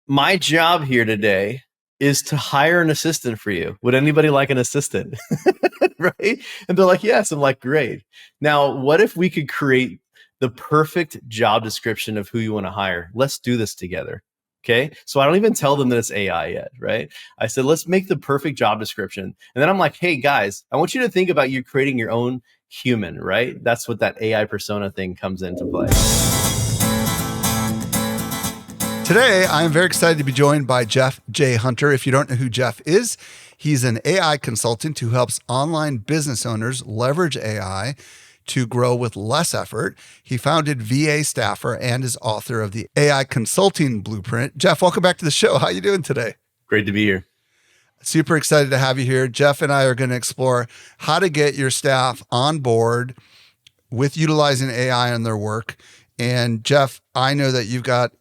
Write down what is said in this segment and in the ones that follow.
my job here today is to hire an assistant for you. Would anybody like an assistant? Right? And they're like, yes. I'm like, great. Now, what if we could create the perfect job description of who you want to hire? Let's do this together. Okay. So I don't even tell them that it's AI yet. Right. I said, let's make the perfect job description. And then I'm like, hey, guys, I want you to think about you creating your own human. Right. That's what that AI persona thing comes into play. Today, I'm very excited to be joined by Jeff J. Hunter. If you don't know who Jeff is, he's an AI consultant who helps online business owners leverage AI to grow with less effort. He founded VA Staffer and is author of the AI Consulting Blueprint. Jeff, welcome back to the show. How are you doing today? Great to be here. Super excited to have you here. Jeff and I are going to explore how to get your staff on board with utilizing AI in their work. And Jeff, I know that you've got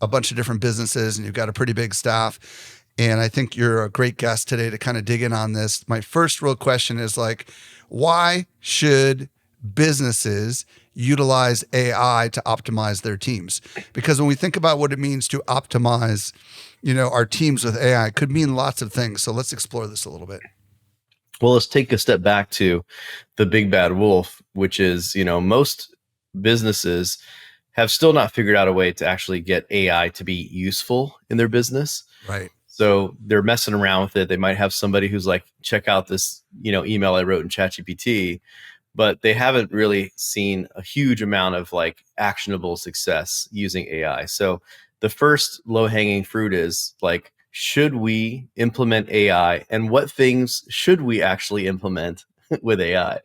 a bunch of different businesses and you've got a pretty big staff. And I think you're a great guest today to kind of dig in on this. My first real question is like, why should businesses utilize AI to optimize their teams? Because when we think about what it means to optimize, our teams with AI, it could mean lots of things. So let's explore this a little bit. Well, let's take a step back to the big bad wolf, which is, most businesses have still not figured out a way to actually get AI to be useful in their business. Right. So they're messing around with it. They might have somebody who's like, check out this, email I wrote in ChatGPT, but they haven't really seen a huge amount of like actionable success using AI. So the first low-hanging fruit is like, should we implement AI and what things should we actually implement with AI?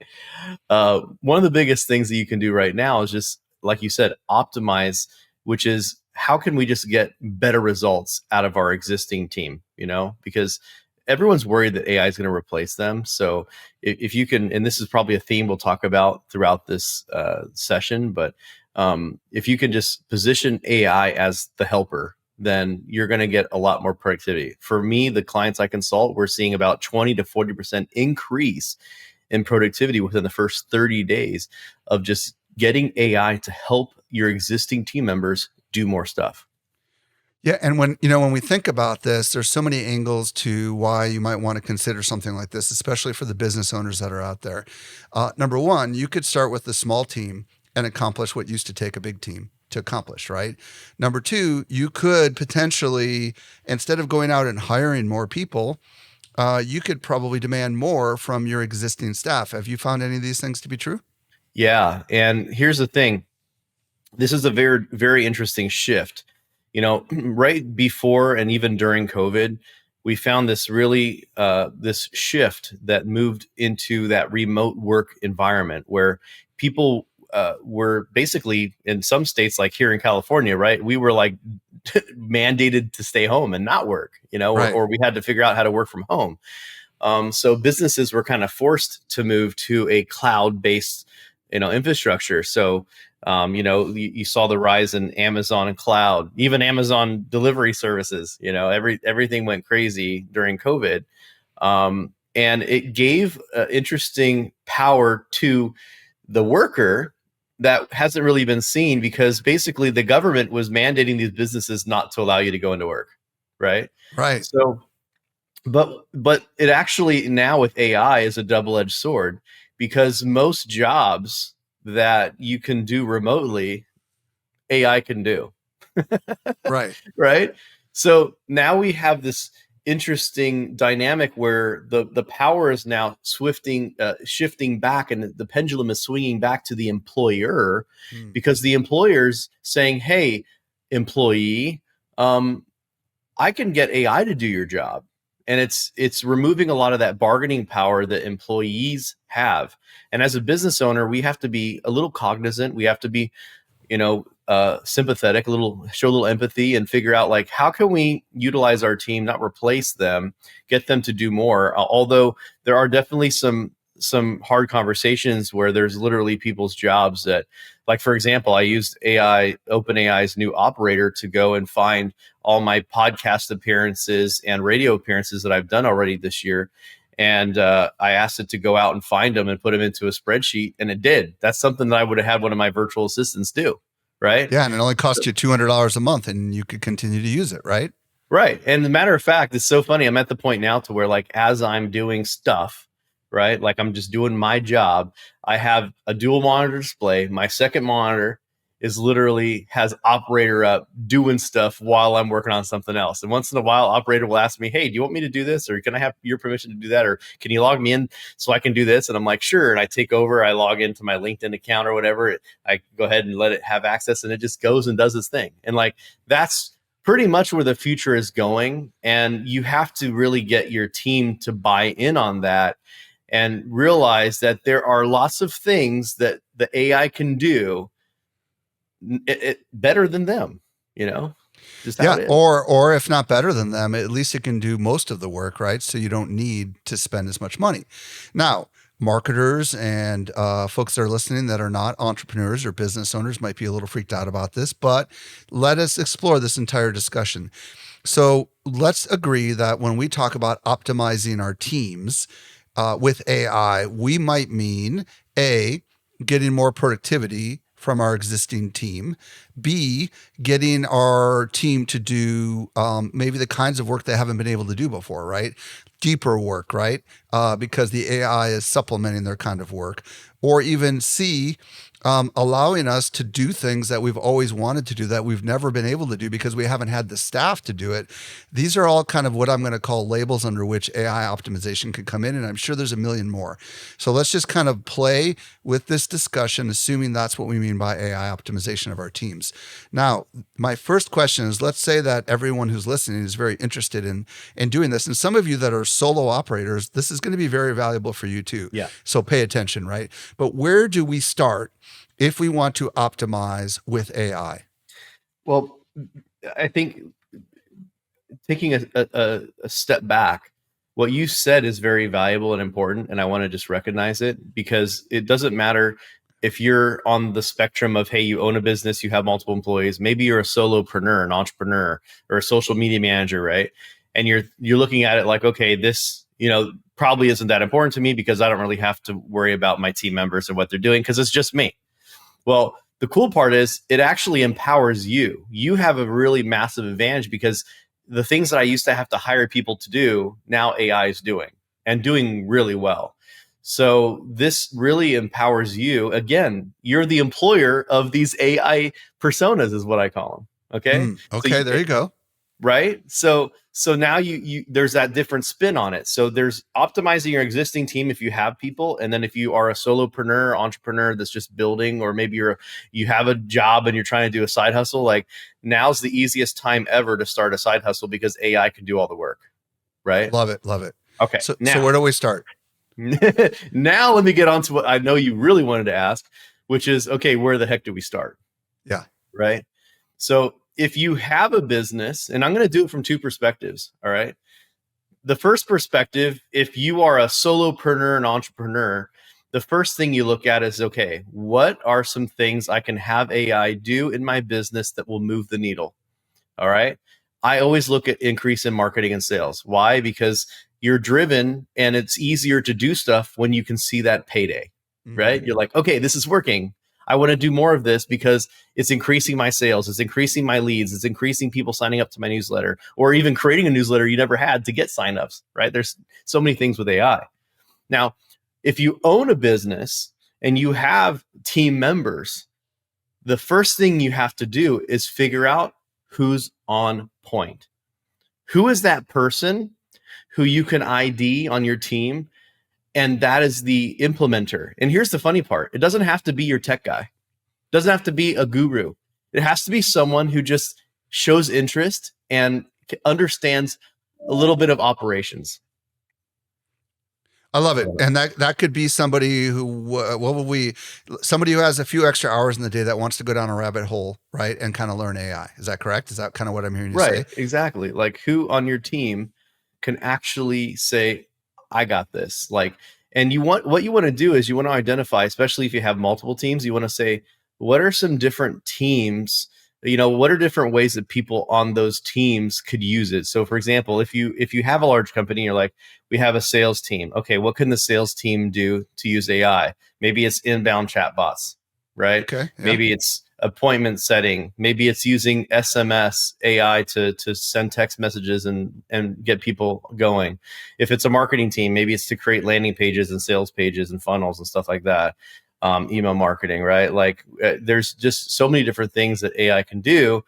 One of the biggest things that you can do right now is just, like you said, optimize, which is how can we just get better results out of our existing team, because everyone's worried that AI is going to replace them. So if you can, and this is probably a theme we'll talk about throughout this session, but if you can just position AI as the helper, then you're going to get a lot more productivity. For me, the clients I consult, we're seeing about 20 to 40% increase in productivity within the first 30 days of just getting AI to help your existing team members do more stuff. Yeah. And when we think about this, there's so many angles to why you might want to consider something like this, especially for the business owners that are out there. Number one, you could start with a small team and accomplish what used to take a big team to accomplish, right? Number two, you could potentially, instead of going out and hiring more people, you could probably demand more from your existing staff. Have you found any of these things to be true? Yeah. And here's the thing. This is a very, very interesting shift. Right before and even during COVID, we found this really, this shift that moved into that remote work environment where people were basically in some states, like here in California, right? We were like mandated to stay home and not work, Right. or we had to figure out how to work from home. So businesses were kind of forced to move to a cloud-based infrastructure. So, you saw the rise in Amazon and cloud, even Amazon delivery services, everything went crazy during COVID. And it gave interesting power to the worker that hasn't really been seen, because basically the government was mandating these businesses not to allow you to go into work. Right. Right. So, but it actually now with AI is a double-edged sword, because most jobs that you can do remotely, AI can do. Right. Right. So now we have this interesting dynamic where the power is now shifting back, and the pendulum is swinging back to the employer, because the employer's saying, hey, employee, I can get AI to do your job. And it's removing a lot of that bargaining power that employees have. And as a business owner, we have to be a little cognizant. We have to be, sympathetic, show a little empathy, and figure out like, how can we utilize our team, not replace them, get them to do more. Although there are definitely some hard conversations where there's literally people's jobs that, like, for example, I used OpenAI's new operator to go and find all my podcast appearances and radio appearances that I've done already this year. And I asked it to go out and find them and put them into a spreadsheet, and it did. That's something that I would have had one of my virtual assistants do, right? Yeah, and it only costs you $200 a month, and you could continue to use it, right? Right. And the matter of fact, it's so funny. I'm at the point now to where, like, as I'm doing stuff, right, like I'm just doing my job, I have a dual monitor display. My second monitor is literally has operator up doing stuff while I'm working on something else. And once in a while, operator will ask me, "Hey, do you want me to do this? Or can I have your permission to do that? Or can you log me in so I can do this?" And I'm like, "Sure." And I take over, I log into my LinkedIn account or whatever. I go ahead and let it have access, and it just goes and does its thing. And like, that's pretty much where the future is going. And you have to really get your team to buy in on that and realize that there are lots of things that the AI can do better than them, you know, just how Yeah, it is. or if not better than them, at least it can do most of the work, right? So you don't need to spend as much money. Now, marketers and folks that are listening that are not entrepreneurs or business owners might be a little freaked out about this, but let us explore this entire discussion. So let's agree that when we talk about optimizing our teams with AI, we might mean A, getting more productivity from our existing team, B, getting our team to do maybe the kinds of work they haven't been able to do before, right? Deeper work, right? Because the AI is supplementing their kind of work. Or even C, allowing us to do things that we've always wanted to do that we've never been able to do because we haven't had the staff to do it. These are all kind of what I'm going to call labels under which AI optimization could come in. And I'm sure there's a million more. So let's just kind of play with this discussion, assuming that's what we mean by AI optimization of our teams. Now, my first question is, let's say that everyone who's listening is very interested in doing this. And some of you that are solo operators, this is going to be very valuable for you too. Yeah. So pay attention, right? But where do we start if we want to optimize with AI? Well, I think taking a step back, what you said is very valuable and important. And I want to just recognize it, because it doesn't matter if you're on the spectrum of, hey, you own a business, you have multiple employees, maybe you're a solopreneur, an entrepreneur, or a social media manager, right? And you're looking at it like, okay, this, probably isn't that important to me because I don't really have to worry about my team members and what they're doing because it's just me. Well, the cool part is it actually empowers you. You have a really massive advantage because the things that I used to have to hire people to do, now AI is doing and doing really well. So this really empowers you. Again, you're the employer of these AI personas is what I call them. Okay. Okay, there you go. Right. So now you there's that different spin on it. So there's optimizing your existing team if you have people, and then if you are a solopreneur, entrepreneur that's just building, or maybe you have a job and you're trying to do a side hustle, like now's the easiest time ever to start a side hustle because AI can do all the work. Right. Love it. Love it. Okay. So Now, where do we start? now let me get on to what I know you really wanted to ask, which is, okay, where the heck do we start? Yeah. Right. So if you have a business, and I'm going to do it from two perspectives. All right. The first perspective, if you are a solopreneur, an entrepreneur, the first thing you look at is, okay, what are some things I can have AI do in my business that will move the needle? All right. I always look at increase in marketing and sales. Why? Because you're driven and it's easier to do stuff when you can see that payday, right? Mm-hmm. You're like, okay, this is working. I want to do more of this because it's increasing my sales, it's increasing my leads, it's increasing people signing up to my newsletter, or even creating a newsletter you never had to get signups, right? There's so many things with AI. Now, if you own a business and you have team members, the first thing you have to do is figure out who's on point. Who is that person who you can ID on your team? And that is the implementer. And here's the funny part. It doesn't have to be your tech guy. It doesn't have to be a guru. It has to be someone who just shows interest and understands a little bit of operations. I love it. And that could be somebody who, somebody who has a few extra hours in the day that wants to go down a rabbit hole, right? And kind of learn AI. Is that correct? Is that kind of what I'm hearing you say? Right, exactly. Like, who on your team can actually say, I got this? Like, and what you want to do is you want to identify, especially if you have multiple teams, you want to say, what are some different teams? What are different ways that people on those teams could use it? So for example, if you have a large company, you're like, we have a sales team. Okay, what can the sales team do to use AI? Maybe it's inbound chatbots, right? Okay. Yeah. Maybe it's appointment setting. Maybe it's using SMS AI to send text messages and get people going. If it's a marketing team, maybe it's to create landing pages and sales pages and funnels and stuff like that. Email marketing, right? Like there's just so many different things that AI can do.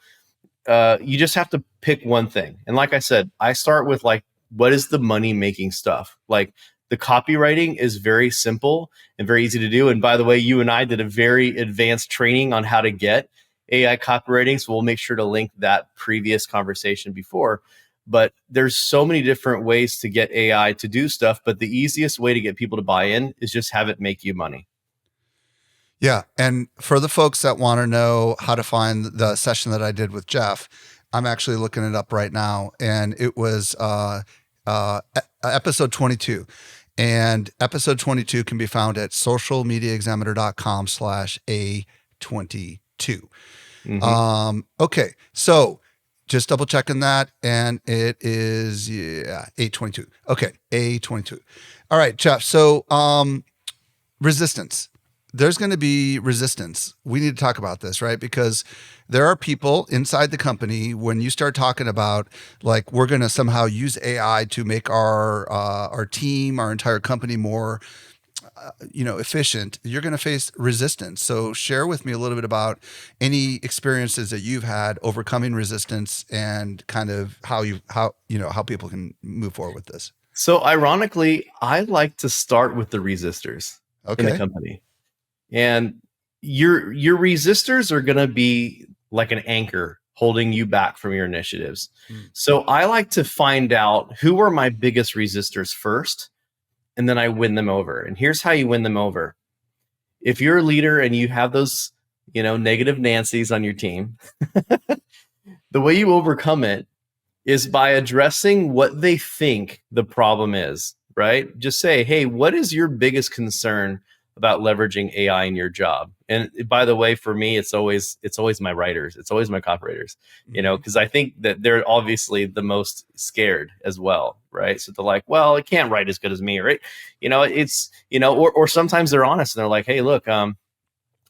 You just have to pick one thing. And like I said, I start with like, what is the money making stuff? Like the copywriting is very simple and very easy to do. And by the way, you and I did a very advanced training on how to get AI copywriting. So we'll make sure to link that previous conversation before. But there's so many different ways to get AI to do stuff. But the easiest way to get people to buy in is just have it make you money. Yeah. And for the folks that want to know how to find the session that I did with Jeff, I'm actually looking it up right now. And it was episode 22. And episode 22 can be found at socialmediaexaminer.com/A22. Okay. So just double checking that. And it is, A22. Okay. A22. All right, Jeff. So resistance. There's going to be resistance. We need to talk about this, right? Because there are people inside the company, when you start talking about like, we're going to somehow use AI to make our team, our entire company more, efficient, you're going to face resistance. So share with me a little bit about any experiences that you've had overcoming resistance and kind of how people can move forward with this. So ironically, I like to start with the resistors in the company. And your resistors are going to be like an anchor holding you back from your initiatives. So I like to find out who are my biggest resistors first, and then I win them over. And here's how you win them over. If you're a leader and you have those, negative Nancy's on your team, the way you overcome it is by addressing what they think the problem is, right? Just say, hey, what is your biggest concern about leveraging AI in your job? And by the way, for me, it's always my writers. It's always my copywriters, because I think that they're obviously the most scared as well. Right. So they're like, well, it can't write as good as me. Right. Or sometimes they're honest and they're like, hey, look, I'm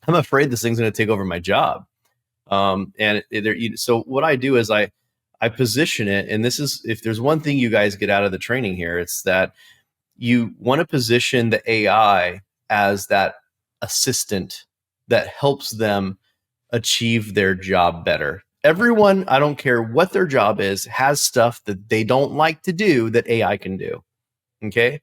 afraid this thing's going to take over my job. So what I do is I position it. And this is, if there's one thing you guys get out of the training here, it's that you want to position the AI as that assistant that helps them achieve their job better. Everyone, I don't care what their job is, has stuff that they don't like to do that AI can do. Okay.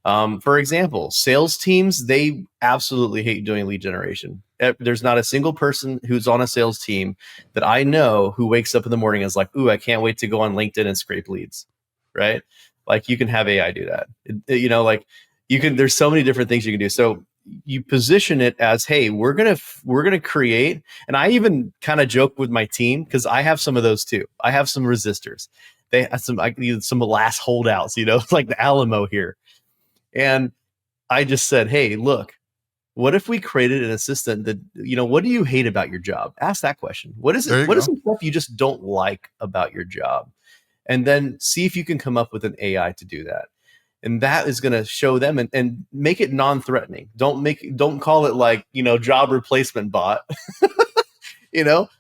For example, sales teams, they absolutely hate doing lead generation. There's not a single person who's on a sales team that I know who wakes up in the morning and is like, ooh, I can't wait to go on LinkedIn and scrape leads. Right. Like you can have AI do that. There's so many different things you can do. So you position it as, hey, we're going to create, and I even kind of joke with my team because I have some of those too. I have some resistors. They have some last holdouts, like the Alamo here. And I just said, hey, look, what if we created an assistant that, what do you hate about your job? Ask that question. What is it? What is some stuff you just don't like about your job? And then see if you can come up with an AI to do that. And that is going to show them and make it non-threatening. Don't call it like, job replacement bot,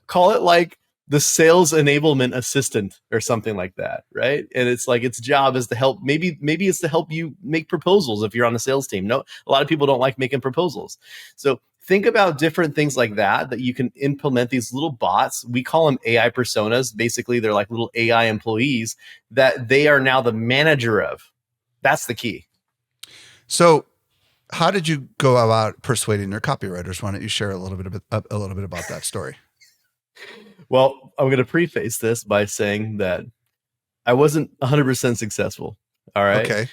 call it like the sales enablement assistant or something like that. Right. And it's like, its job is to help, maybe it's to help you make proposals. If you're on a sales team, a lot of people don't like making proposals. So think about different things like that you can implement, these little bots. We call them AI personas. Basically, they're like little AI employees that they are now the manager of. That's the key. So how did you go about persuading your copywriters? Why don't you share a little bit about that story? Well, I'm going to preface this by saying that I wasn't 100% successful. All right. Okay.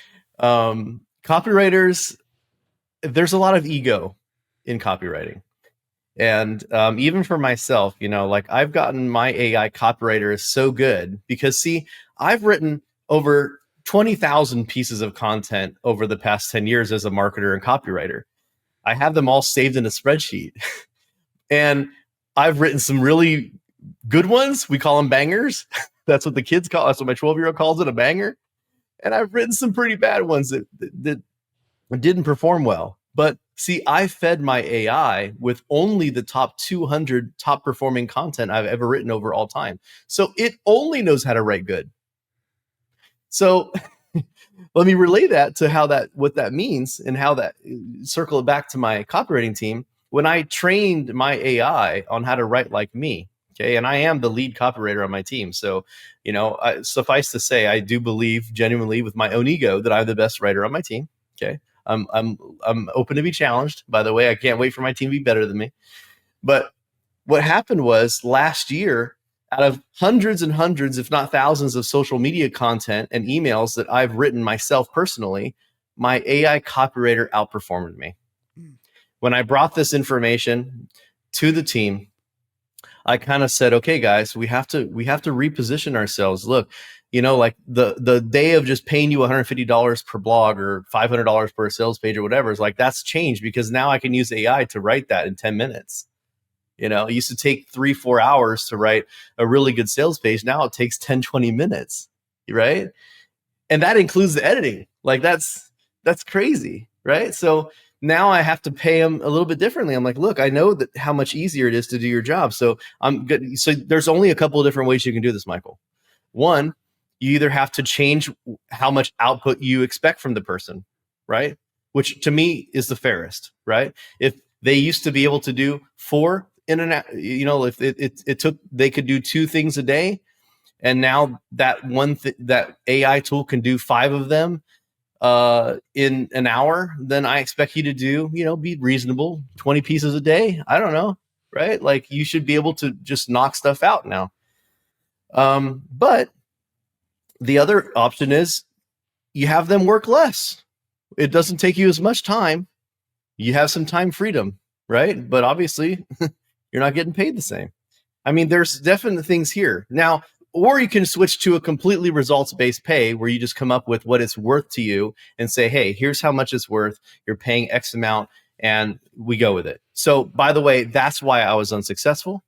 Copywriters, there's a lot of ego in copywriting. And even for myself, I've gotten my AI copywriter is so good because, see, I've written over 20,000 pieces of content over the past 10 years as a marketer and copywriter. I have them all saved in a spreadsheet. And I've written some really good ones. We call them bangers. That's what the kids call. That's what my 12-year-old calls it, a banger. And I've written some pretty bad ones that didn't perform well. But See, I fed my AI with only the top 200 top performing content I've ever written over all time. So it only knows how to write good. So let me relay that to what that means and how that circle it back to my copywriting team. When I trained my AI on how to write like me, okay, and I am the lead copywriter on my team. So, suffice to say, I do believe genuinely with my own ego that I'm the best writer on my team. Okay. I'm open to be challenged. By the way, I can't wait for my team to be better than me. But what happened was last year, out of hundreds and hundreds, if not thousands of social media content and emails that I've written myself personally, my AI copywriter outperformed me. When I brought this information to the team, I kind of said, okay, guys, we have to reposition ourselves. Look, like the day of just paying you $150 per blog or $500 per sales page or whatever is like, that's changed because now I can use AI to write that in 10 minutes. It used to take 3-4 hours to write a really good sales page. Now it takes 10-20 minutes, right? And that includes the editing. Like that's crazy, right? So now I have to pay them a little bit differently. I'm like, look, I know that how much easier it is to do your job. So I'm good. So there's only a couple of different ways you can do this, Michael. One, you either have to change how much output you expect from the person, right? Which to me is the fairest, right? If they used to be able to do 4 internet, if it took, they could do 2 things a day, and now that that AI tool can do 5 of them in an hour, then I expect you to do, be reasonable, 20 pieces a day. I don't know, right? Like you should be able to just knock stuff out now. But the other option is you have them work less. It doesn't take you as much time. You have some time freedom, right? But obviously you're not getting paid the same. I mean, there's definite things here. Now, or you can switch to a completely results-based pay where you just come up with what it's worth to you and say, hey, here's how much it's worth. You're paying X amount and we go with it. So by the way, that's why I was unsuccessful.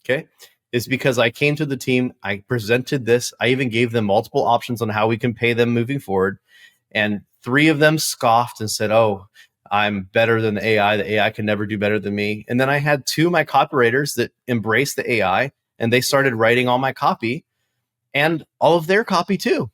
Okay. It's because I came to the team, I presented this, I even gave them multiple options on how we can pay them moving forward. And 3 of them scoffed and said, oh, I'm better than the AI. The AI can never do better than me. And then I had 2 of my copywriters that embraced the AI and they started writing all my copy and all of their copy too.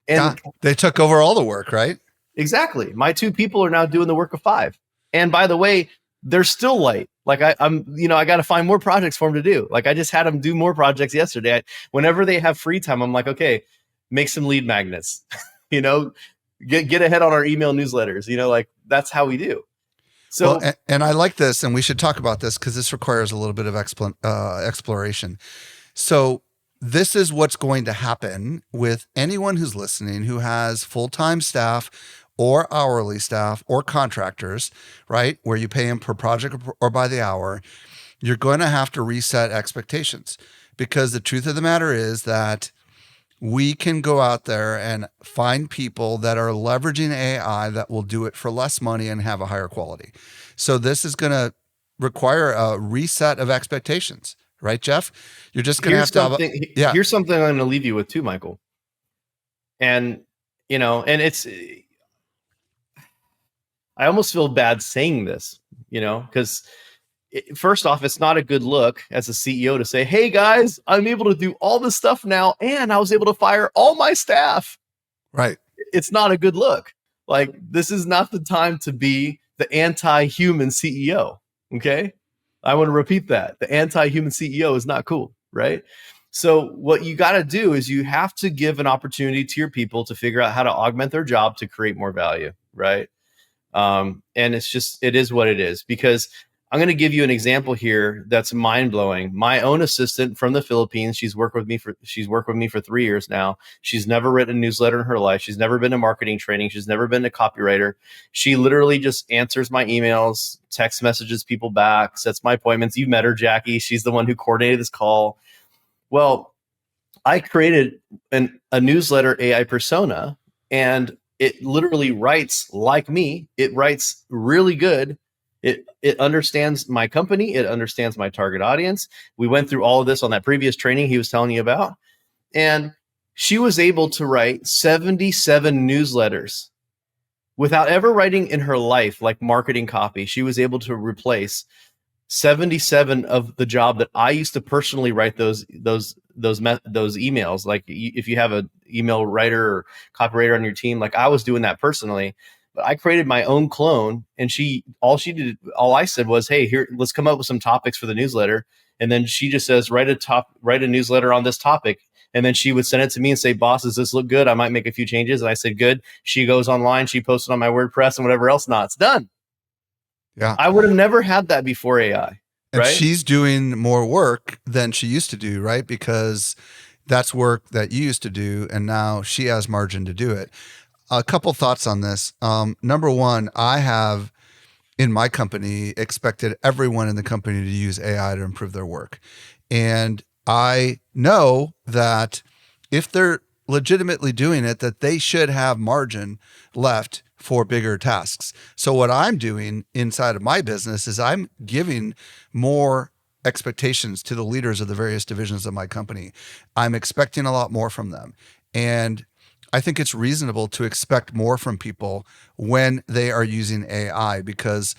And yeah, they took over all the work, right? Exactly. My 2 people are now doing the work of 5. And by the way, they're still light. Like I got to find more projects for them to do. Like I just had them do more projects yesterday. Whenever they have free time, I'm like, okay, make some lead magnets, get ahead on our email newsletters, like that's how we do. So, well, and I like this, and we should talk about this because this requires a little bit of exploration. So this is what's going to happen with anyone who's listening who has full-time staff or hourly staff or contractors, right? Where you pay them per project or by the hour. You're going to have to reset expectations because the truth of the matter is that we can go out there and find people that are leveraging AI that will do it for less money and have a higher quality. So this is going to require a reset of expectations, right, Jeff? You're just going to have to have Here's something I'm going to leave you with too, Michael. And, and it's, I almost feel bad saying this, because first off, it's not a good look as a CEO to say, hey guys, I'm able to do all this stuff now. And I was able to fire all my staff. Right. It's not a good look. Like this is not the time to be the anti-human CEO. Okay. I want to repeat that. The anti-human CEO is not cool. Right. So what you got to do is you have to give an opportunity to your people to figure out how to augment their job to create more value. Right. And it is what it is, because I'm going to give you an example here that's mind blowing. My own assistant from the Philippines, she's worked with me for 3 years now. She's never written a newsletter in her life. She's never been to marketing training. She's never been a copywriter. She literally just answers my emails, text messages people back, sets my appointments. You've met her, Jackie. She's the one who coordinated this call. Well, I created a newsletter AI persona, and it literally writes like me. It writes really good. It understands my company. It understands my target audience. We went through all of this on that previous training he was telling you about. And she was able to write 77 newsletters without ever writing in her life like marketing copy, she was able to replace 77 of the job that I used to personally write those emails. Like if you have an email writer or copywriter on your team, like I was doing that personally, but I created my own clone, and all I said was, "Hey, here, let's come up with some topics for the newsletter." And then she just says, write a newsletter on this topic. And then she would send it to me and say, "Boss, does this look good? I might make a few changes." And I said, "Good." She goes online, she posts it on my WordPress and whatever else not. It's done. Yeah. I would have never had that before AI, And right? she's doing more work than she used to do, right? Because that's work that you used to do, and now she has margin to do it. A couple thoughts on this. Number one, I have in my company expected everyone in the company to use AI to improve their work. And I know that if they're legitimately doing it, that they should have margin left for bigger tasks. So what I'm doing inside of my business is I'm giving more expectations to the leaders of the various divisions of my company. I'm expecting a lot more from them. And I think it's reasonable to expect more from people when they are using AI because,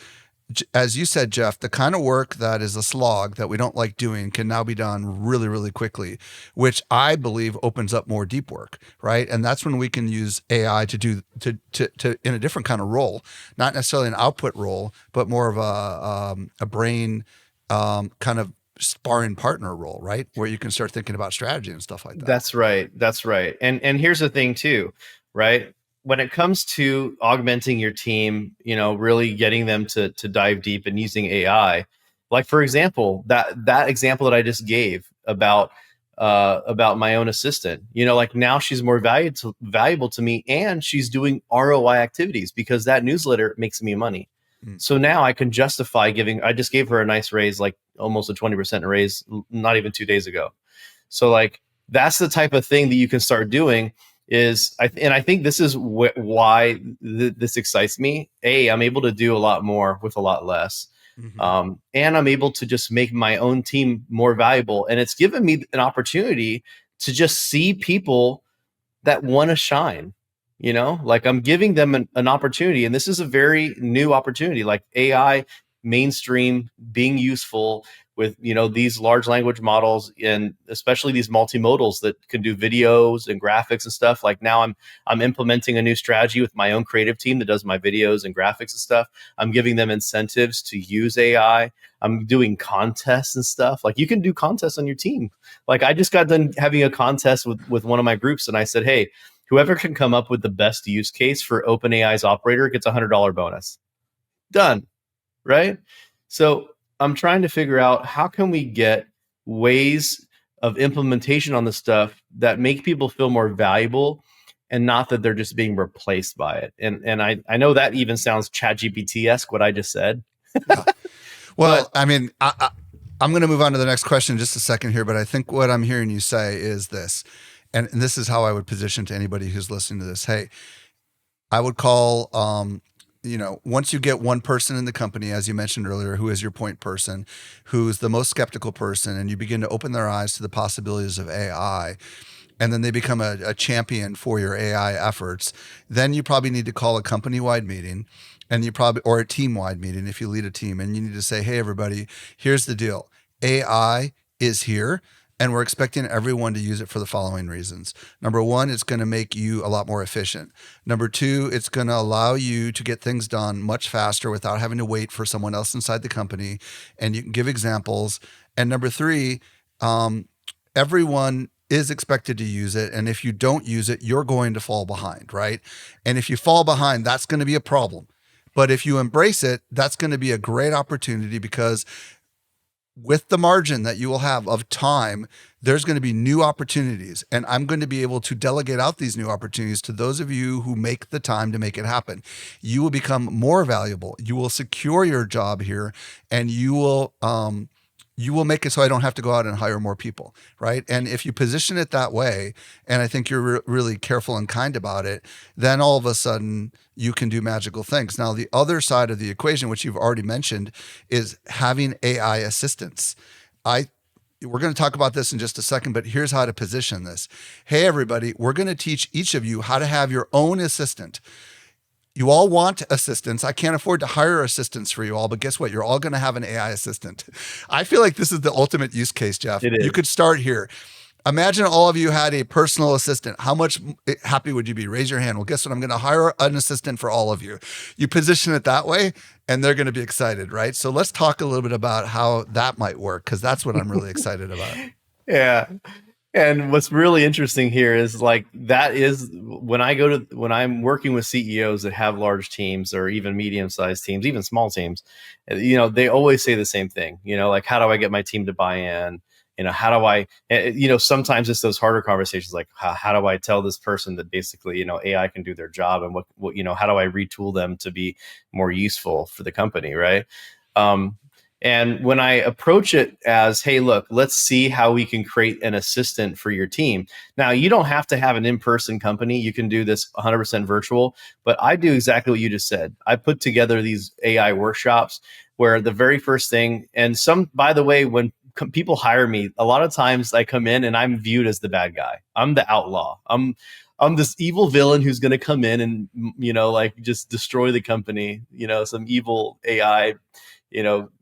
as you said, Jeff, the kind of work that is a slog that we don't like doing can now be done really, really quickly, which I believe opens up more deep work, right? And that's when we can use AI to do to in a different kind of role, not necessarily an output role, but more of a brain kind of sparring partner role, right? Where you can start thinking about strategy and stuff like that. That's right. That's right. And here's the thing too, right? When it comes to augmenting your team, really getting them to dive deep and using AI, like for example, that example that I just gave about my own assistant, like now she's more valuable to me, and she's doing ROI activities because that newsletter makes me money. So now I can justify I just gave her a nice raise, like almost a 20% raise, not even 2 days ago. So like that's the type of thing that you can start doing and I think this is why this excites me. I'm able to do a lot more with a lot less. Mm-hmm. And I'm able to just make my own team more valuable. And it's given me an opportunity to just see people that want to shine, like I'm giving them an opportunity. And this is a very new opportunity, like AI mainstream being useful with, these large language models, and especially these multimodals that can do videos and graphics and stuff. Like now I'm implementing a new strategy with my own creative team that does my videos and graphics and stuff. I'm giving them incentives to use AI. I'm doing contests and stuff. Like you can do contests on your team. Like I just got done having a contest with one of my groups, and I said, "Hey, whoever can come up with the best use case for OpenAI's operator gets $100 bonus." Done, right? So I'm trying to figure out how can we get ways of implementation on the stuff that make people feel more valuable, and not that they're just being replaced by it. And I know that even sounds ChatGPT-esque what I just said. Yeah. But Well, I mean, I'm going to move on to the next question in just a second here, but I think what I'm hearing you say is this, and this is how I would position to anybody who's listening to this. Hey, I would call, once you get one person in the company, as you mentioned earlier, who is your point person, who's the most skeptical person, and you begin to open their eyes to the possibilities of AI, and then they become a champion for your AI efforts, then you probably need to call a company-wide meeting, and or a team-wide meeting if you lead a team, and you need to say, "Hey, everybody, here's the deal. AI is here, and we're expecting everyone to use it for the following reasons. Number one, it's going to make you a lot more efficient. Number two, it's going to allow you to get things done much faster without having to wait for someone else inside the company, and you can give examples. And number three, everyone is expected to use it. And if you don't use it, you're going to fall behind, right? And if you fall behind, that's going to be a problem. But if you embrace it, that's going to be a great opportunity because with the margin that you will have of time, there's going to be new opportunities. And I'm going to be able to delegate out these new opportunities to those of you who make the time to make it happen. You will become more valuable. You will secure your job here, and you will make it so I don't have to go out and hire more people, right? And if you position it that way, and I think you're really careful and kind about it, then all of a sudden you can do magical things. Now, the other side of the equation, which you've already mentioned, is having AI assistants. We're going to talk about this in just a second, but here's how to position this. Hey, everybody, we're going to teach each of you how to have your own assistant. You all want assistants. I can't afford to hire assistants for you all, but guess what? You're all going to have an AI assistant. I feel like this is the ultimate use case, Jeff. It You is. could start here. Imagine all of you had a personal assistant. How much happy would you be? Raise your hand. Well, guess what? I'm going to hire an assistant for all of you. You position it that way, and they're going to be excited, right? So let's talk a little bit about how that might work, because that's what I'm really excited about. Yeah. And what's really interesting here is like that is when I'm working with CEOs that have large teams or even medium-sized teams, even small teams, they always say the same thing, like how do I get my team to buy in? How do I, sometimes it's those harder conversations like how do I tell this person that basically, AI can do their job and what how do I retool them to be more useful for the company, right? Um, and when I approach it as, hey, look, let's see how we can create an assistant for your team. Now, you don't have to have an in-person company. You can do this 100% virtual, but I do exactly what you just said. I put together these AI workshops where the very first thing, and by the way, when people hire me, a lot of times I come in and I'm viewed as the bad guy. I'm the outlaw. I'm this evil villain who's going to come in and, like just destroy the company, some evil AI,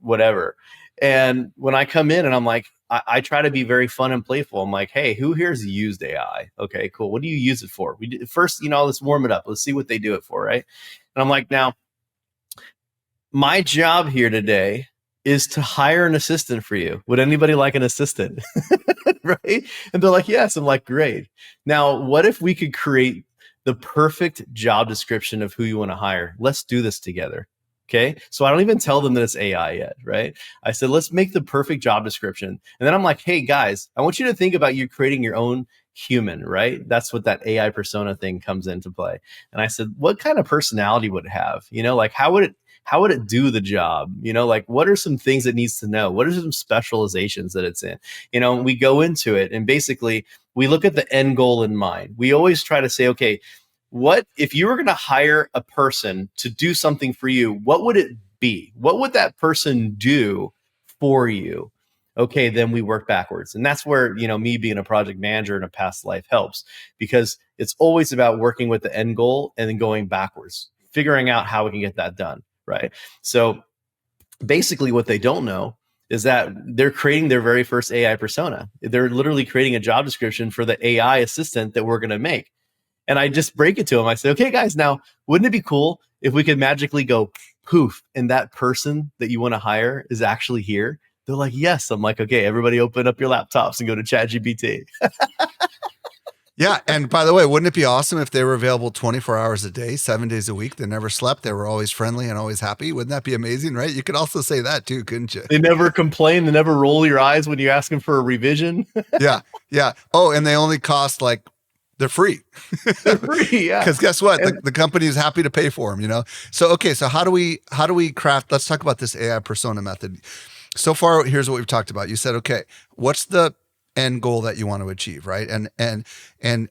whatever. And when I come in and I'm like, I try to be very fun and playful. I'm like, hey, who here's used AI? Okay, cool. What do you use it for? First, let's warm it up. Let's see what they do it for, right? And I'm like, now, my job here today is to hire an assistant for you. Would anybody like an assistant? Right? And they're like, yes. I'm like, great. Now, what if we could create the perfect job description of who you want to hire? Let's do this together. Okay. So I don't even tell them that it's AI yet. Right. I said, let's make the perfect job description. And then I'm like, hey, guys, I want you to think about you creating your own human, right? That's what that AI persona thing comes into play. And I said, what kind of personality would it have? Like how would it do the job? Like what are some things it needs to know? What are some specializations that it's in? We go into it and basically we look at the end goal in mind. We always try to say, okay, what if you were going to hire a person to do something for you? What would it be? What would that person do for you? Okay, then we work backwards. And that's where, me being a project manager in a past life helps, because it's always about working with the end goal and then going backwards, figuring out how we can get that done. Right. So basically what they don't know is that they're creating their very first AI persona. They're literally creating a job description for the AI assistant that we're going to make. And I just break it to them. I say, okay, guys, now, wouldn't it be cool if we could magically go poof and that person that you want to hire is actually here? They're like, yes. I'm like, okay, everybody open up your laptops and go to ChatGPT. Yeah. And by the way, wouldn't it be awesome if they were available 24 hours a day, 7 days a week? They never slept. They were always friendly and always happy. Wouldn't that be amazing, right? You could also say that too, couldn't you? They never complain. They never roll your eyes when you ask them for a revision. Yeah. Yeah. Oh, and they only cost like, they're free. They're free. Yeah. Because guess what? And The company is happy to pay for them, So, okay. So how do we craft, let's talk about this AI persona method. So far, here's what we've talked about. You said, okay, what's the end goal that you want to achieve, right? And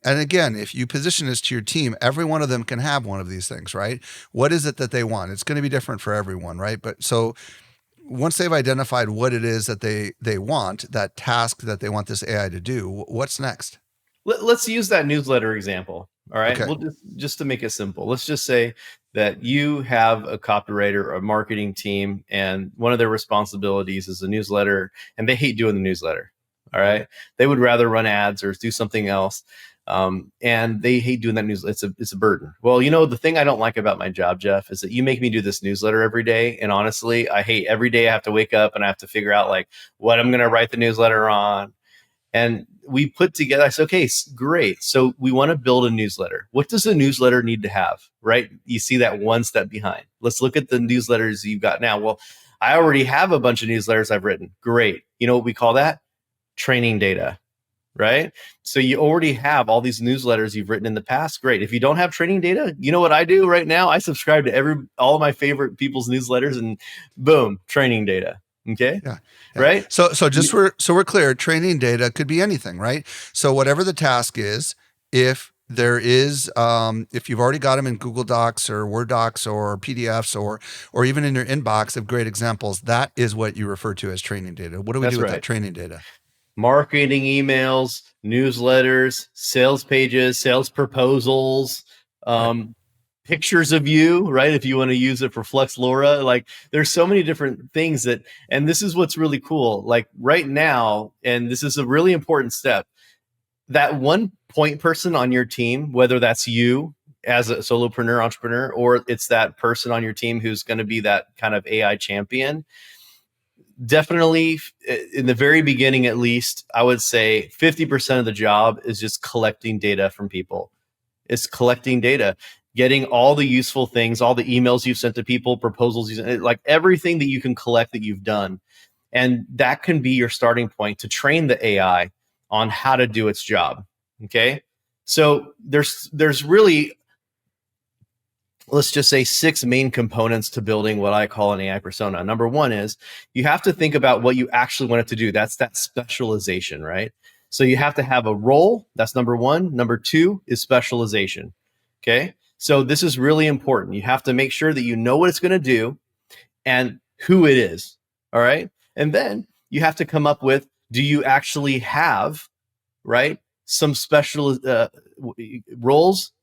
again, if you position this to your team, every one of them can have one of these things, right? What is it that they want? It's going to be different for everyone, right? But so once they've identified what it is that they want, that task that they want this AI to do, what's next? let's use that newsletter example. All right. Okay. We'll just to make it simple, let's just say that you have a copywriter or a marketing team, and one of their responsibilities is a newsletter, and they hate doing the newsletter. All right. They would rather run ads or do something else. And they hate doing that newsletter. It's a burden. Well, the thing I don't like about my job, Jeff, is that you make me do this newsletter every day. And honestly, I hate every day I have to wake up and I have to figure out like what I'm going to write the newsletter on. And we put together, I said, okay, great. So we want to build a newsletter. What does a newsletter need to have, right? You see that one step behind. Let's look at the newsletters you've got now. Well, I already have a bunch of newsletters I've written. Great. You know what we call that? Training data, right? So you already have all these newsletters you've written in the past. Great. If you don't have training data, you know what I do right now? I subscribe to all of my favorite people's newsletters and boom, training data. Okay. Yeah. Right. So just we're clear, training data could be anything, right? So whatever the task is, if there is, if you've already got them in Google Docs or Word Docs or PDFs or even in your inbox of great examples, that is what you refer to as training data. What do we That's do with right. that training data? Marketing emails, newsletters, sales pages, sales proposals, Right. pictures of you, right? If you want to use it for Flex Laura, like there's so many different things that, and this is what's really cool. Like right now, and this is a really important step, that one point person on your team, whether that's you as a solopreneur, entrepreneur, or it's that person on your team who's going to be that kind of AI champion, definitely in the very beginning, at least, I would say 50% of the job is just collecting data from people. It's collecting data, getting all the useful things, all the emails you've sent to people, proposals, like everything that you can collect that you've done. And that can be your starting point to train the AI on how to do its job. Okay. So there's really, let's just say, 6 main components to building what I call an AI persona. Number one is you have to think about what you actually want it to do. That's that specialization, right? So you have to have a role. That's number one. Number two is specialization. Okay. So this is really important. You have to make sure that you know what it's going to do and who it is. All right. And then you have to come up with, do you actually have, right, some special roles,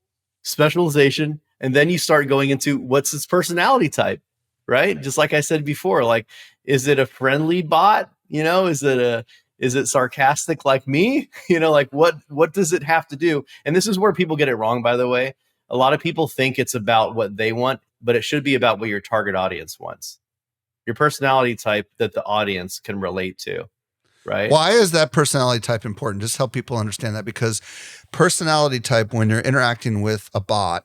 specialization, and then you start going into what's its personality type, right? Just like I said before, like, is it a friendly bot? Is it sarcastic like me? Like what does it have to do? And this is where people get it wrong, by the way. A lot of people think it's about what they want, but it should be about what your target audience wants. Your personality type that the audience can relate to, right? Why is that personality type important? Just help people understand that, because personality type, when you're interacting with a bot,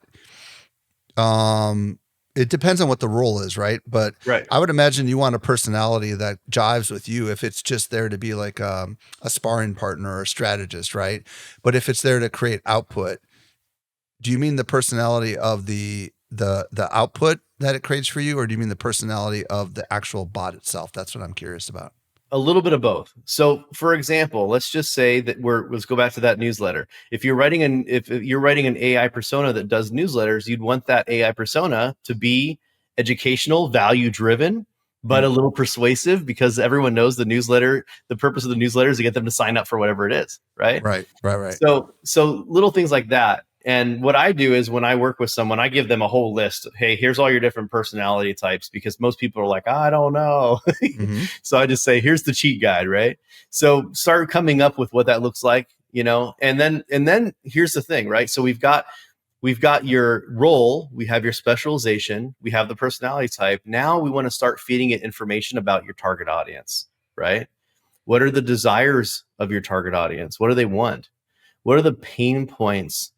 it depends on what the role is, right? But Right. I would imagine you want a personality that jives with you if it's just there to be like a sparring partner or a strategist, right? But if it's there to create output, do you mean the personality of the output that it creates for you, or do you mean the personality of the actual bot itself? That's what I'm curious about. A little bit of both. So, for example, let's just say that let's go back to that newsletter. If you're writing an AI persona that does newsletters, you'd want that AI persona to be educational, value driven, but a little persuasive, because everyone knows the purpose of the newsletter is to get them to sign up for whatever it is, right? Right. So little things like that. And what I do is when I work with someone, I give them a whole list. Hey, here's all your different personality types, because most people are like, I don't know. Mm-hmm. So I just say, here's the cheat guide, right? So start coming up with what that looks like, and then here's the thing, right? So we've got your role, we have your specialization, we have the personality type. Now we want to start feeding it information about your target audience, right? What are the desires of your target audience? What do they want? What are the pain points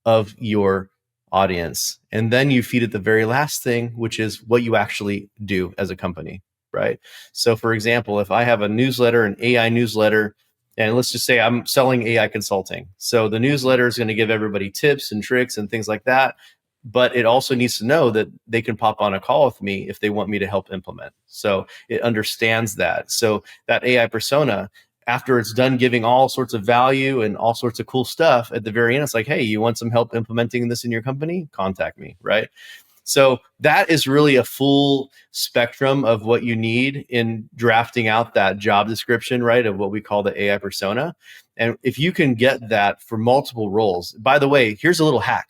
of your audience? And then you feed it the very last thing, which is what you actually do as a company, right? So for example, if I have a newsletter, an AI newsletter, and let's just say I'm selling AI consulting. So the newsletter is going to give everybody tips and tricks and things like that. But it also needs to know that they can pop on a call with me if they want me to help implement. So it understands that. So that AI persona, after it's done giving all sorts of value and all sorts of cool stuff, at the very end, it's like, hey, you want some help implementing this in your company? Contact me, right? So that is really a full spectrum of what you need in drafting out that job description, right, of what we call the AI persona. And if you can get that for multiple roles, by the way, here's a little hack.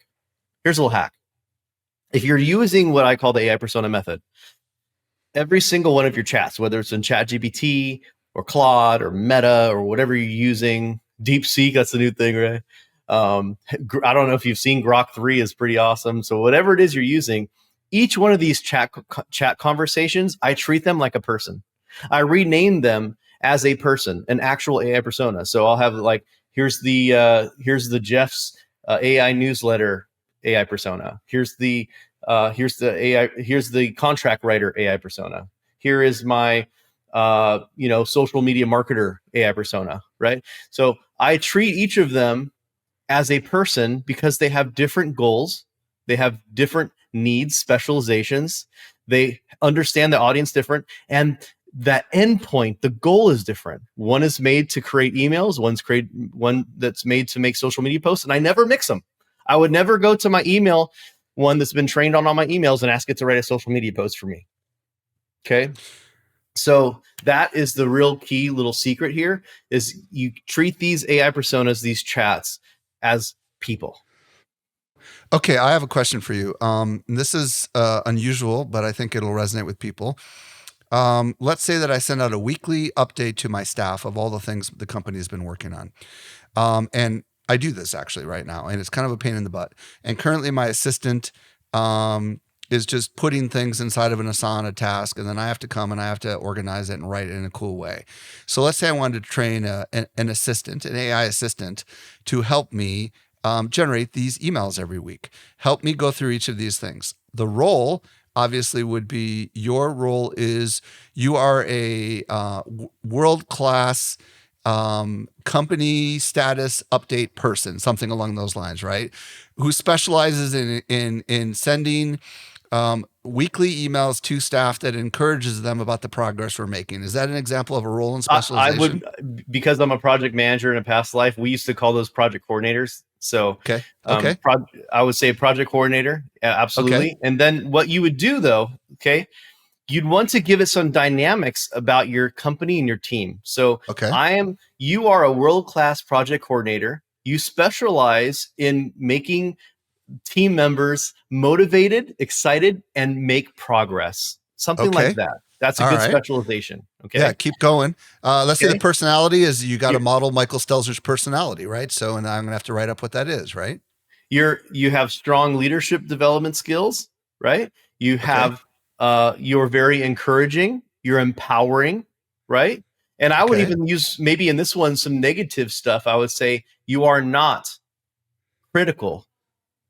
If you're using what I call the AI persona method, every single one of your chats, whether it's in ChatGPT or Claude or Meta or whatever you're using, DeepSeek, that's the new thing, right? I don't know if you've seen Grok 3 is pretty awesome. So whatever it is you're using, each one of these chat conversations, I treat them like a person. I rename them as a person, an actual AI persona. So I'll have like, here's the Jeff's AI newsletter AI persona. Here's the AI. Here's the contract writer AI persona. Here is my social media marketer AI persona. Right. So I treat each of them as a person because they have different goals, they have different needs, specializations. They understand the audience different, and that endpoint, the goal is different. One is made to create emails, one that's made to make social media posts, and I never mix them. I would never go to my email one that's been trained on all my emails and ask it to write a social media post for me. Okay. So that is the real key little secret here, is you treat these AI personas, these chats, as people. Okay, I have a question for you. This is unusual, but I think it'll resonate with people. Let's say that I send out a weekly update to my staff of all the things the company has been working on. And I do this actually right now, and it's kind of a pain in the butt. And currently, my assistant is just putting things inside of an Asana task, and then I have to come and I have to organize it and write it in a cool way. So let's say I wanted to train an assistant, an AI assistant, to help me generate these emails every week, help me go through each of these things. The role obviously would be your role is you are a world class company status update person, something along those lines, right? Who specializes in sending weekly emails to staff that encourages them about the progress we're making. Is that an example of a role and I specialization? would, because I'm a project manager in a past life, we used to call those project coordinators. So Okay. Okay. I would say project coordinator, Okay. absolutely. And then what you would do though, okay, you'd want to give it some dynamics about your company and your team. So Okay. you are a world-class project coordinator. You specialize in making team members motivated, excited, and make progress. Something like Okay. that. That's a All good right. specialization. Yeah, Okay. keep going. Let's say the Okay. personality is you got to You're, model Michael Stelzner's personality, right? So, and I'm gonna have to write up what that is, right? you have strong leadership development skills, right? You Okay. have you're very encouraging, you're empowering, right? And I would Okay. even use maybe in this one some negative stuff. I would say you are not critical,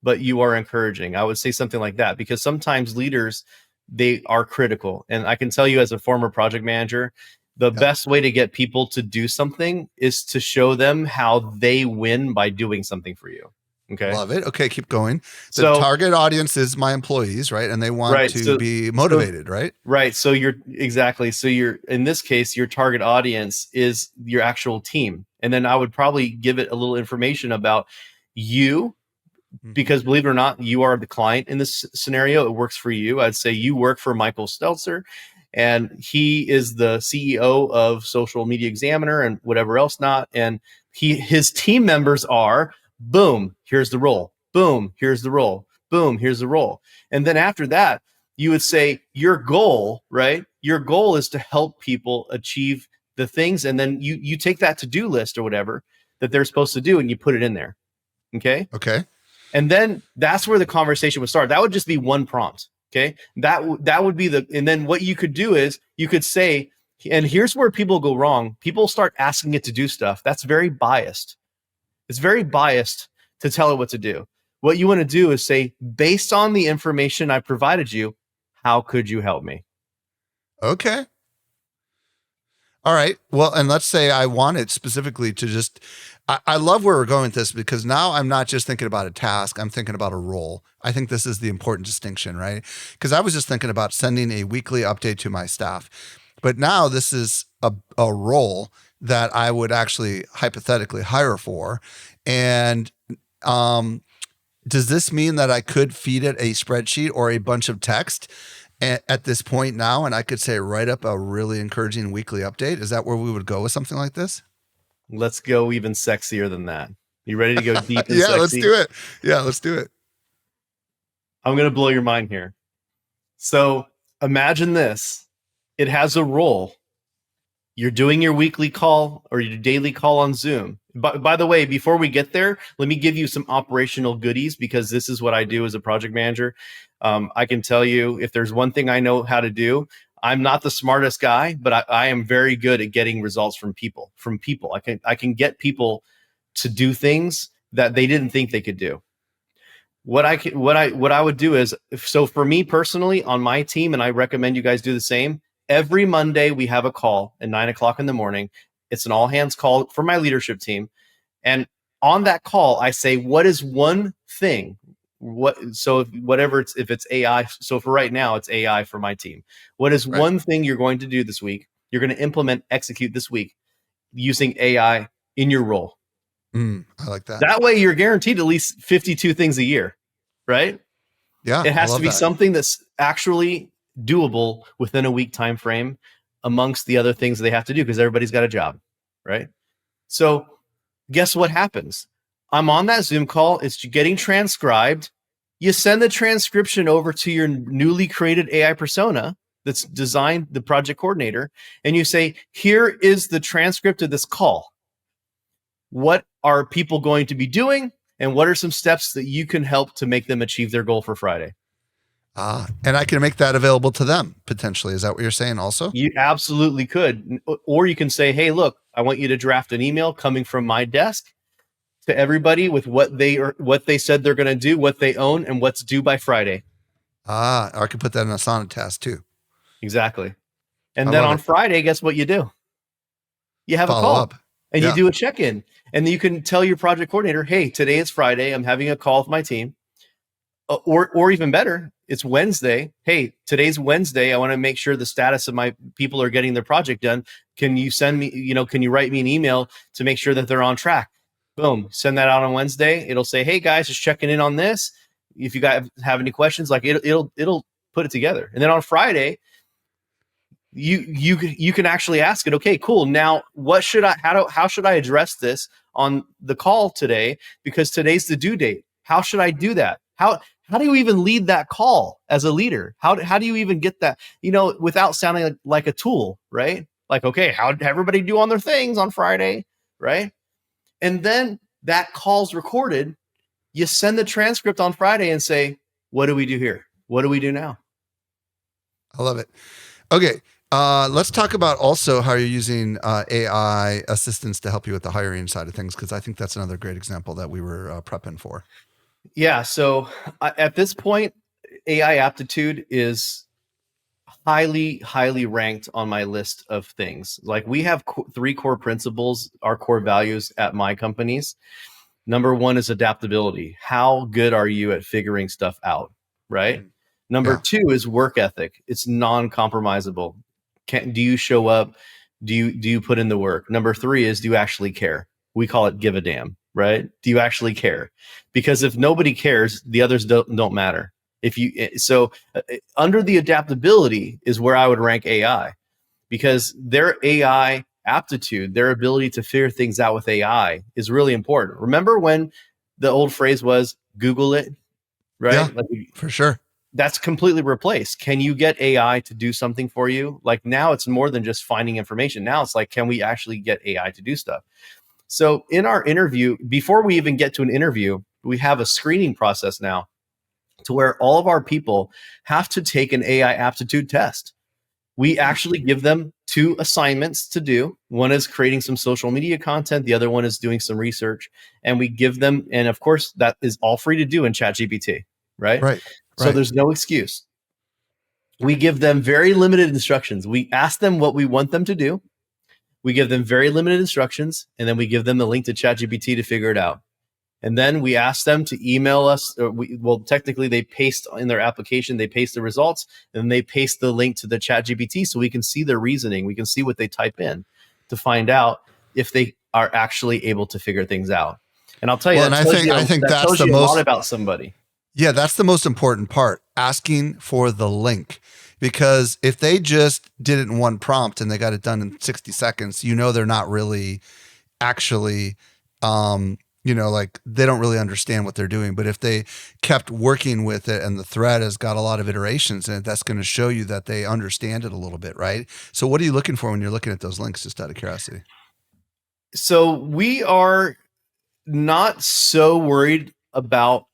but you are encouraging. I would say something like that because sometimes leaders they are critical. And I can tell you as a former project manager, the Yeah. best way to get people to do something is to show them how they win by doing something for you. Okay? Love it. Okay, keep going. The So target audience is my employees, right? And they want right. to So be so motivated, right? right. So you're exactly. So you're in this case, your target audience is your actual team. And then I would probably give it a little information about you Mm-hmm. because believe it or not, you are the client in this scenario. It works for you. I'd say you work for Michael Stelzner, and he is the CEO of Social Media Examiner and whatever else not. And his team members are boom, here's the role. Boom, here's the role. Boom, here's the role. And then after that, you would say your goal, right? Your goal is to help people achieve the things, and then you take that to-do list or whatever that they're supposed to do, and you put it in there. Okay. Okay. And then that's where the conversation would start. That would just be one prompt. Okay. That would be and then what you could do is you could say, and here's where people go wrong. People start asking it to do stuff. That's very biased. It's very biased to tell it what to do. What you want to do is say, based on the information I provided you, how could you help me? Okay. All right. Well, and let's say I wanted specifically to just, I love where we're going with this because now I'm not just thinking about a task, I'm thinking about a role. I think this is the important distinction, right? Because I was just thinking about sending a weekly update to my staff. But now this is a role that I would actually hypothetically hire for. And does this mean that I could feed it a spreadsheet or a bunch of text at this point now, and I could say write up a really encouraging weekly update? Is that where we would go with something like this? Let's go even sexier than that. You ready to go deep and Yeah, let's sexy? do it. Yeah, let's do it. I'm going to blow your mind here. So imagine this. It has a role. You're doing your weekly call or your daily call on Zoom. By the way, before we get there, let me give you some operational goodies because this is what I do as a project manager. I can tell you if there's one thing I know how to do, I'm not the smartest guy, but I am very good at getting results from people. I can get people to do things that they didn't think they could do. What I would do is so for me personally on my team, and I recommend you guys do the same. Every Monday we have a call at 9 o'clock in the morning. It's an all hands call for my leadership team, and on that call I say, what is one thing? Whatever if it's AI. So for right now, it's AI for my team. What is Right. one thing you're going to do this week? You're going to execute this week using AI in your role. I like that. That way, you're guaranteed at least 52 things a year, right? Yeah, It I has to love be that. something that's actually doable within a week time frame amongst the other things they have to do because everybody's got a job, right? So guess what happens? I'm on that Zoom call. It's getting transcribed. You send the transcription over to your newly created AI persona that's designed, the project coordinator, and you say, here is the transcript of this call. What are people going to be doing? And what are some steps that you can help to make them achieve their goal for Friday? And I can make that available to them potentially. Is that what you're saying also? You absolutely could. Or you can say, hey, look, I want you to draft an email coming from my desk to everybody with what they said they're going to do, what they own, and what's due by Friday. Or I could put that in a Asana task too. Exactly. And then on Friday, guess what you do? You have a call up and you do a check-in, and then you can tell your project coordinator, hey, today is Friday. I'm having a call with my team. Or even better, it's Wednesday. Hey, today's Wednesday. I want to make sure the status of my people are getting their project done. Can you send me, can you write me an email to make sure that they're on track? Boom, send that out on Wednesday. It'll say, hey guys, just checking in on this. If you guys have any questions, like it'll put it together. And then on Friday, you can actually ask it, okay, cool. Now how should I address this on the call today? Because today's the due date. How should I do that? How do you even lead that call as a leader? How do you even get that, without sounding like a tool, right? Like, okay, how did everybody do on their things on Friday, right? And then that call's recorded. You send the transcript on Friday and say, what do we do here? What do we do now? I love it. Okay. Let's talk about also how you're using AI assistants to help you with the hiring side of things, because I think that's another great example that we were prepping for. Yeah. So at this point, AI aptitude is highly, highly ranked on my list of things. Like we have three core principles, our core values at my companies. Number one is adaptability. How good are you at figuring stuff out? Right. Number two is work ethic. It's non-compromisable. Do you show up? Do you put in the work? Number three is, do you actually care? We call it give a damn, right? Do you actually care? Because if nobody cares, the others don't matter. Under the adaptability is where I would rank AI, because their AI aptitude, their ability to figure things out with AI is really important. Remember when the old phrase was Google it, right? Yeah, for sure. That's completely replaced. Can you get AI to do something for you? Like now it's more than just finding information. Now it's like, can we actually get AI to do stuff? So in our interview, before we even get to an interview, we have a screening process now to where all of our people have to take an AI aptitude test. We actually give them 2 assignments to do. One is creating some social media content. The other one is doing some research. And we give them, and of course, that is all free to do in ChatGPT, right? Right. So there's no excuse. We give them very limited instructions. We ask them what we want them to do. We give them very limited instructions, and then we give them the link to ChatGPT to figure it out. And then we ask them to email us. Technically, they paste in their application, they paste the results, and they paste the link to the ChatGPT so we can see their reasoning. We can see what they type in to find out if they are actually able to figure things out. And I'll tell you, I think that's tells you a lot about somebody. Yeah, that's the most important part, asking for the link. Because if they just did it in one prompt and they got it done in 60 seconds, they're not really actually, like they don't really understand what they're doing. But if they kept working with it and the thread has got a lot of iterations in it, that's going to show you that they understand it a little bit, right? So what are you looking for when you're looking at those links, just out of curiosity? So we are not so worried about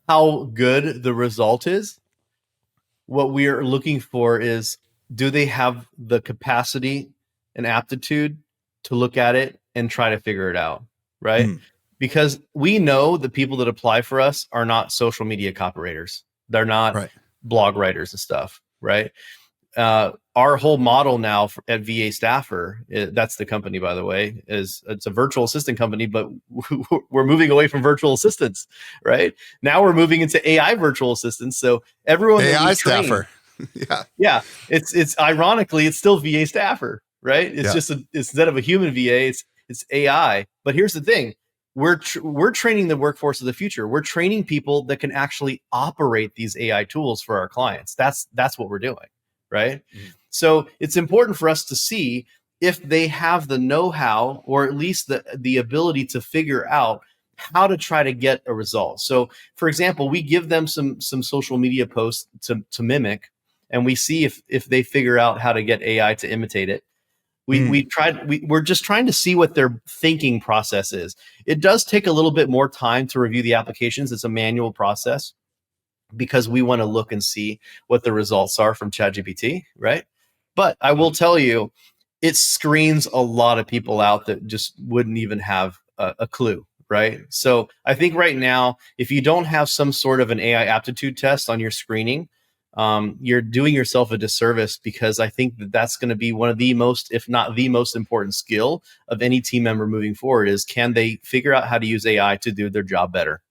how good the result is. What we are looking for is, do they have the capacity and aptitude to look at it and try to figure it out, right? Because we know the people that apply for us are not social media copywriters. They're not blog writers and stuff, right? Our whole model now at VA Staffer, that's the company, by the way, it's a virtual assistant company, but we're moving away from virtual assistants, right? Now we're moving into AI virtual assistants. So everyone AI Staffer. Yeah. It's ironically, it's still VA Staffer, right? It's just instead of a human VA, it's AI. But here's the thing. We're training the workforce of the future. We're training people that can actually operate these AI tools for our clients. That's what we're doing, right? So it's important for us to see if they have the know-how, or at least the ability to figure out how to try to get a result. So, for example, we give them some social media posts to mimic, and we see if they figure out how to get AI to imitate it. We're just trying to see what their thinking process is. It does take a little bit more time to review the applications. It's a manual process because we want to look and see what the results are from ChatGPT, right? But I will tell you, it screens a lot of people out that just wouldn't even have a clue, right? So I think right now, if you don't have some sort of an AI aptitude test on your screening, you're doing yourself a disservice, because I think that that's going to be one of the most, if not the most important skill of any team member moving forward, is can they figure out how to use AI to do their job better?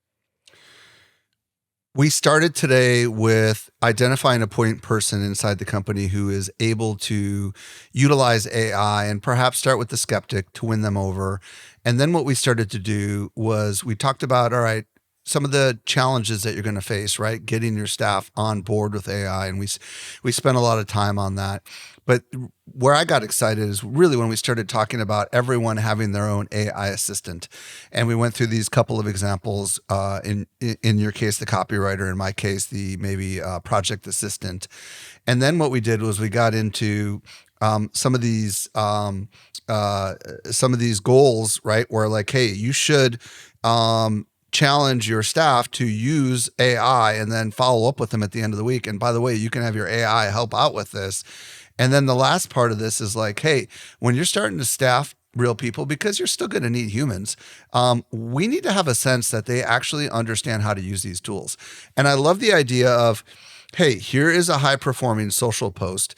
We started today with identifying a point person inside the company who is able to utilize AI and perhaps start with the skeptic to win them over. And then what we started to do was we talked about, all right, some of the challenges that you're going to face, right? Getting your staff on board with AI. And we spent a lot of time on that. But where I got excited is really when we started talking about everyone having their own AI assistant, and we went through these couple of examples. In your case, the copywriter; in my case, the maybe project assistant. And then what we did was we got into some of these goals, right? Where like, hey, you should challenge your staff to use AI and then follow up with them at the end of the week. And by the way, you can have your AI help out with this. And then the last part of this is like, hey, when you're starting to staff real people, because you're still going to need humans, we need to have a sense that they actually understand how to use these tools. And I love the idea of, hey, here is a high performing social post,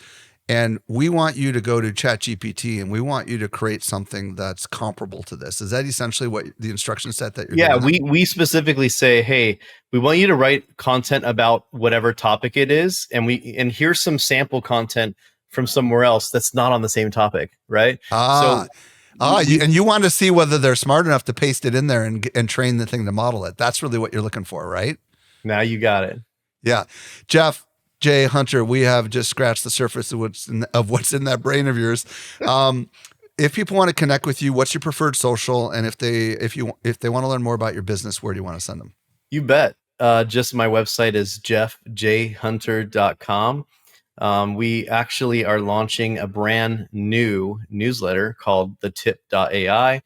and we want you to go to ChatGPT and we want you to create something that's comparable to this. Is that essentially what the instruction set that you're Yeah, giving them? we specifically say, hey, we want you to write content about whatever topic it is, and here's some sample content from somewhere else that's not on the same topic, right? Ah, So we and you want to see whether they're smart enough to paste it in there and train the thing to model it. That's really what you're looking for, right? now you got it. Yeah. Jeff, Jay, Hunter, we have just scratched the surface of what's in that brain of yours. If people want to connect with you, what's your preferred social? And if they want to learn more about your business, where do you want to send them? You bet. Just my website is jeffjhunter.com. We actually are launching a brand new newsletter called the tip.ai.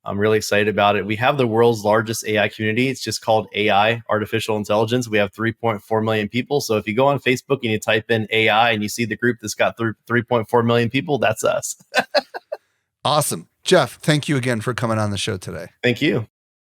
I'm really excited about it. We have the world's largest AI community. It's just called AI, artificial intelligence. We have 3.4 million people. So if you go on Facebook and you type in AI and you see the group that's got 3.4 million people, that's us. Awesome. Jeff, thank you again for coming on the show today. Thank you.